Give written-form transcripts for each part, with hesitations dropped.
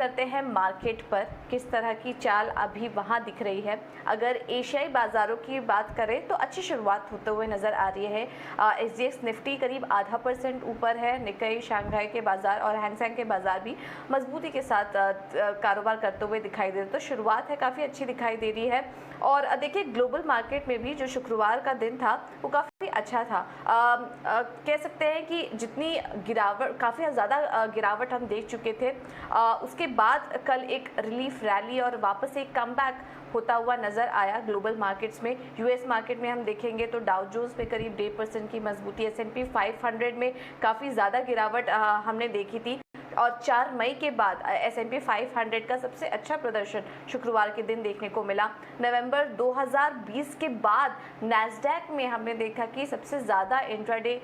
करते हैं मार्केट पर, किस तरह की चाल अभी वहां दिख रही है। अगर एशियाई बाजारों की बात करें तो अच्छी शुरुआत होते हुए नजर आ रही है। एसजीएक्स निफ्टी करीब 0.5% ऊपर है। निक्केई, शंघाई के बाजार और हैंगसेंग के बाजार भी मजबूती के साथ कारोबार करते हुए दिखाई दे रहे हैं। तो शुरुआत है काफ़ी अच्छी दिखाई दे रही है। और देखिए, ग्लोबल मार्केट में भी जो शुक्रवार का दिन था वो काफ़ी अच्छा था। कह सकते हैं कि जितनी गिरावट, काफ़ी ज़्यादा गिरावट हम देख चुके थे, उसके बाद कल एक रिलीफ रैली और वापस एक कमबैक होता हुआ नजर आया ग्लोबल मार्केट्स में। यूएस मार्केट में हम देखेंगे तो डाउ जोन्स में करीब 1.5% की मजबूती, एस&पी 500 में काफ़ी ज़्यादा गिरावट हमने देखी थी। और 4 मई के बाद एस&पी 500 का सबसे अच्छा प्रदर्शन शुक्रवार के दिन देखने को मिला। नवंबर 2020 के बाद नैस्डैक में हमने देखा कि सबसे ज़्यादा इंट्राडे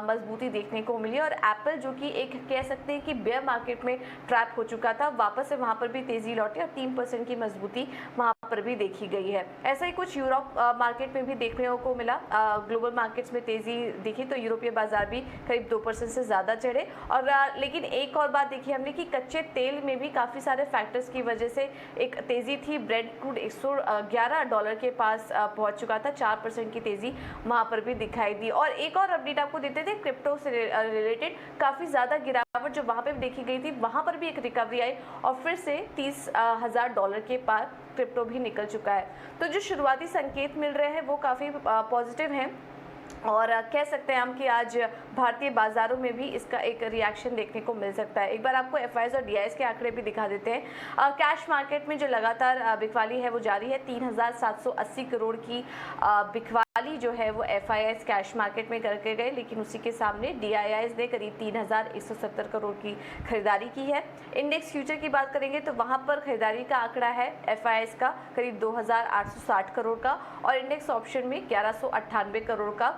मजबूती देखने को मिली। और एप्पल, जो कि एक कह सकते हैं कि बेयर मार्केट में ट्रैप हो चुका था, वापस से वहाँ पर भी तेज़ी लौटी और 3% की मजबूती वहाँ पर भी देखी गई है। ऐसा ही कुछ यूरोप मार्केट में भी देखने को मिला। ग्लोबल मार्केट्स में तेज़ी दिखी तो यूरोपीय बाजार भी करीब 2% से ज़्यादा चढ़े। और लेकिन एक और बात देखी हमने कि कच्चे तेल में भी काफ़ी सारे फैक्टर्स की वजह से एक तेज़ी थी। ब्रेंट क्रूड $111 के पास पहुंच चुका था। 4% की तेज़ी वहाँ पर भी दिखाई दी। और एक और अपडेट आपको देते थे क्रिप्टो से रिलेटेड, काफ़ी ज़्यादा गिरावट जो वहाँ पर देखी गई थी, वहाँ पर भी एक रिकवरी आई और फिर से $30,000 के पार क्रिप्टो भी निकल चुका है। तो जो शुरुआती संकेत मिल रहे हैं वो काफ़ी पॉजिटिव हैं। और कह सकते हैं हम कि आज भारतीय बाजारों में भी इसका एक रिएक्शन देखने को मिल सकता है। एक बार आपको एफआईआईज और डीआईएस के आंकड़े भी दिखा देते हैं। कैश मार्केट में जो लगातार बिकवाली है वो जारी है। 3,780 करोड़ की बिकवाली जो है वो एफआईआईज कैश मार्केट में करके गए, लेकिन उसी के सामने डीआईआईज ने करीब 3,170 करोड़ की खरीदारी की है। इंडेक्स फ्यूचर की बात करेंगे तो वहां पर खरीदारी का आंकड़ा है एफआईआईज का करीब 2,860 करोड़ का और इंडेक्स ऑप्शन में 1,198 करोड़ का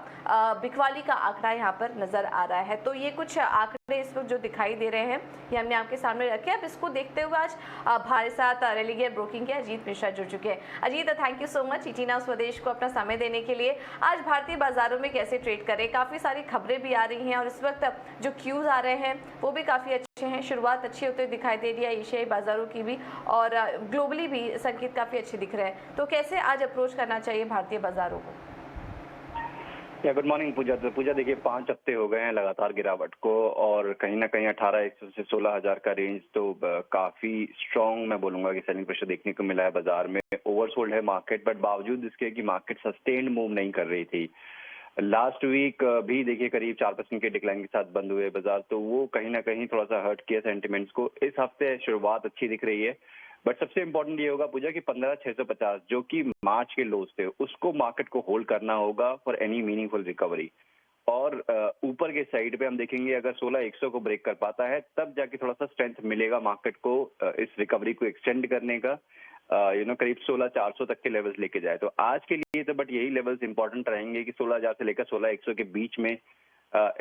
बिकवाली का आंकड़ा यहाँ पर नजर आ रहा है। तो ये कुछ आंकड़े इस वक्त जो दिखाई दे रहे हैं ये हमने आपके सामने रखे। अब इसको देखते हुए आज हमारे साथ रेलिगेयर ब्रोकिंग के अजीत मिश्रा जुड़ चुके हैं। Ajit, thank you so much ET now स्वदेश को अपना समय देने के लिए। आज भारतीय बाजारों में कैसे ट्रेड करें? काफी सारी खबरें भी आ रही हैं और इस वक्त जो क्यूज आ रहे हैं वो भी काफी अच्छे हैं। शुरुआत अच्छी होते दिखाई दे रही है एशियाई बाजारों की भी, और ग्लोबली भी संकेत काफी अच्छे दिख रहे हैं। तो कैसे आज अप्रोच करना चाहिए भारतीय बाजारों को? गुड मॉर्निंग पूजा। तो पूजा देखिए, 5 हफ्ते हो गए हैं लगातार गिरावट को और कहीं ना कहीं 18,100 से 16,000 का रेंज तो काफी स्ट्रॉन्ग मैं बोलूंगा कि सेलिंग प्रेशर देखने को मिला है बाजार में। ओवरसोल्ड है मार्केट, बट बावजूद इसके कि मार्केट सस्टेन्ड मूव नहीं कर रही थी। लास्ट वीक भी देखिए करीब 4% के डिक्लाइन के साथ बंद हुए बाजार, तो वो कहीं ना कहीं थोड़ा सा हर्ट किया सेंटिमेंट्स को। इस हफ्ते शुरुआत अच्छी दिख रही है, बट सबसे इंपॉर्टेंट ये होगा पूजा कि 15,650 जो कि मार्च के लोज थे उसको मार्केट को होल्ड करना होगा फॉर एनी मीनिंगफुल रिकवरी। और ऊपर के साइड पे हम देखेंगे अगर 16,100 को ब्रेक कर पाता है तब जाके थोड़ा सा स्ट्रेंथ मिलेगा मार्केट को इस रिकवरी को एक्सटेंड करने का। करीब 16,400 तक के लेवल्स लेके जाए तो आज के लिए तो, बट यही लेवल्स इंपॉर्टेंट रहेंगे कि 16,000 से लेकर 16,100 के बीच में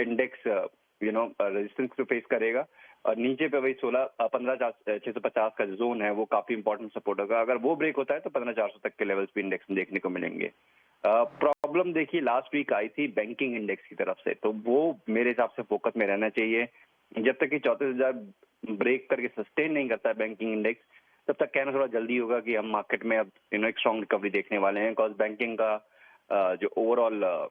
इंडेक्स रेजिस्टेंस को फेस करेगा। और नीचे पे वही 15,650 का जोन है वो काफी इंपॉर्टेंट सपोर्ट होगा। अगर वो ब्रेक होता है तो 15,400 तक के लेवल्स भी इंडेक्स में देखने को मिलेंगे। प्रॉब्लम देखिए लास्ट वीक आई थी बैंकिंग इंडेक्स की तरफ से, तो वो मेरे हिसाब से फोकस में रहना चाहिए। जब तक कि 34,000 ब्रेक करके सस्टेन नहीं करता है बैंकिंग इंडेक्स, तब तक कहना थोड़ा जल्दी होगा कि हम मार्केट में अब एक स्ट्रॉन्ग रिकवरी देखने वाले हैं। बिकॉज बैंकिंग का जो ओवरऑल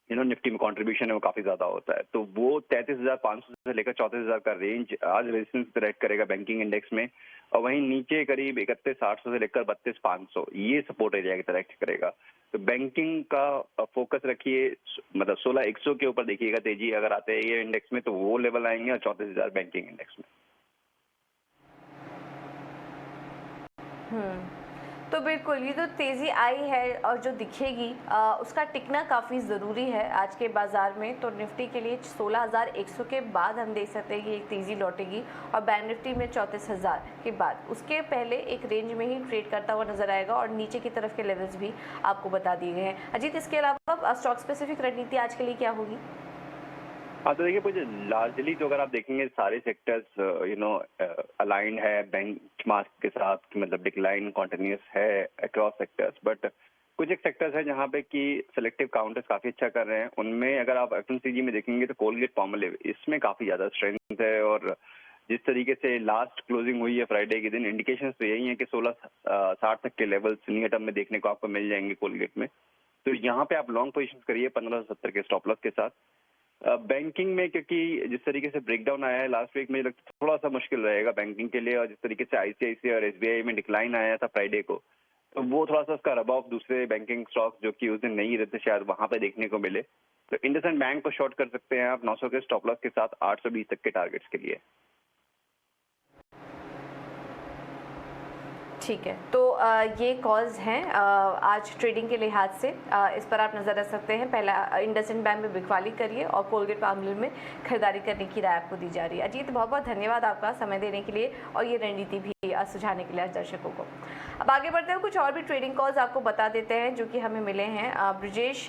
निफ्टी में कंट्रीब्यूशन है वो काफी ज्यादा होता है। तो वो 33,500 से लेकर 34,000 का रेंज आज रेजिस्टेंस ट्रैक करेगा बैंकिंग इंडेक्स में, और वहीं नीचे करीब 31,800 से लेकर 32,500 ये सपोर्ट एरिया की तरह करेगा। तो बैंकिंग का फोकस रखिए, मतलब 16,100 के ऊपर देखिएगा तेजी अगर आते हैं ये इंडेक्स में तो वो लेवल आएंगे, और 34,000 बैंकिंग इंडेक्स में। तो बिल्कुल ये तो तेज़ी आई है और जो दिखेगी उसका टिकना काफ़ी ज़रूरी है आज के बाज़ार में। तो निफ्टी के लिए 16,100 के बाद हम देख सकते हैं कि एक तेज़ी लौटेगी और बैंक निफ्टी में 34,000 के बाद उसके पहले एक रेंज में ही ट्रेड करता हुआ नजर आएगा और नीचे की तरफ के लेवल्स भी आपको बता दिए गए हैं। अजीत, इसके अलावा स्टॉक स्पेसिफिक रणनीति आज के लिए क्या होगी? हाँ तो देखिए मुझे लार्जली तो अगर आप देखेंगे सारे सेक्टर्स अलाइंड है बेंचमार्क के साथ, मतलब डिक्लाइन कॉन्टिन्यूस है अक्रॉस सेक्टर्स। बट कुछ एक सेक्टर्स है जहाँ पे कि सिलेक्टिव काउंटर्स काफी अच्छा कर रहे हैं। उनमें अगर आप एफएमसीजी में देखेंगे तो कोलगेट पामोलिव इसमें काफी ज्यादा स्ट्रेंथ है, और जिस तरीके से लास्ट क्लोजिंग हुई है फ्राइडे के दिन, इंडिकेशंस तो यही है कि 1660 तक के लेवल्स नियर टर्म में देखने को आपको मिल जाएंगे कोलगेट में। तो यहाँ पे आप लॉन्ग पोजीशन करिए 1570 के स्टॉप लॉस के साथ। बैंकिंग में क्योंकि जिस तरीके से ब्रेकडाउन आया है लास्ट वीक, मुझे लगता है थोड़ा सा मुश्किल रहेगा बैंकिंग के लिए, और जिस तरीके से आईसीआईसीआई और एसबीआई में डिक्लाइन आया था फ्राइडे को, तो वो थोड़ा सा उसका रब ऑफ दूसरे बैंकिंग स्टॉक्स जो कि उस दिन नहीं रहते शायद वहां पे देखने को मिले। तो इंडसइंड बैंक को शॉर्ट कर सकते हैं आप 900 के स्टॉप लॉस के साथ 820 तक के टारगेट्स के लिए। ठीक है, तो ये कॉल्स हैं आज ट्रेडिंग के लिहाज से, इस पर आप नज़र रख सकते हैं। पहला इंडसइंड बैंक में बिकवाली करिए और कोलगेट पामोलिव में खरीदारी करने की राय आपको दी जा रही है। अजीत, बहुत बहुत धन्यवाद आपका समय देने के लिए और ये रणनीति भी सुझाने के लिए दर्शकों को। अब आगे बढ़ते हुए कुछ और भी ट्रेडिंग कॉल्स आपको बता देते हैं जो कि हमें मिले हैं। ब्रजेश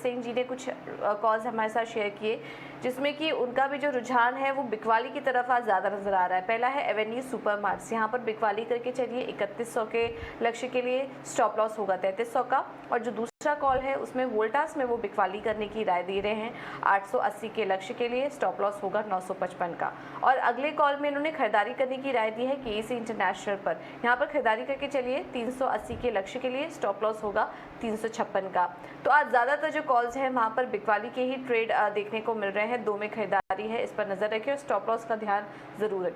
सिंह जी ने कुछ कॉल्स हमारे साथ शेयर किए जिसमें कि उनका भी जो रुझान है वो बिकवाली की तरफ आज ज़्यादा नजर आ रहा है। पहला है एवेन्यू सुपर मार्ट्स, यहाँ पर बिकवाली करके चलिए 3100 के लक्ष्य के लिए स्टॉप लॉस होगा 3300 का। और जो दूसरा कॉल है उसमें वोल्टास में वो बिकवाली करने की राय दे रहे हैं 880 के लक्ष्य के लिए, स्टॉप लॉस होगा 955 का। और अगले कॉल में इन्होंने खरीदारी करने की राय दी है केसी इंटरनेशनल पर, यहाँ पर खरीदारी करके चलिए 380 के लक्ष्य के लिए, स्टॉप लॉस होगा 356 का। तो आज ज़्यादातर जो कॉल्स हैं वहाँ पर बिकवाली के ही ट्रेड देखने को मिल रहे हैं। 2 में खरीदारी है, इस पर नज़र रखिए और स्टॉप लॉस का ध्यान ज़रूर रखिए।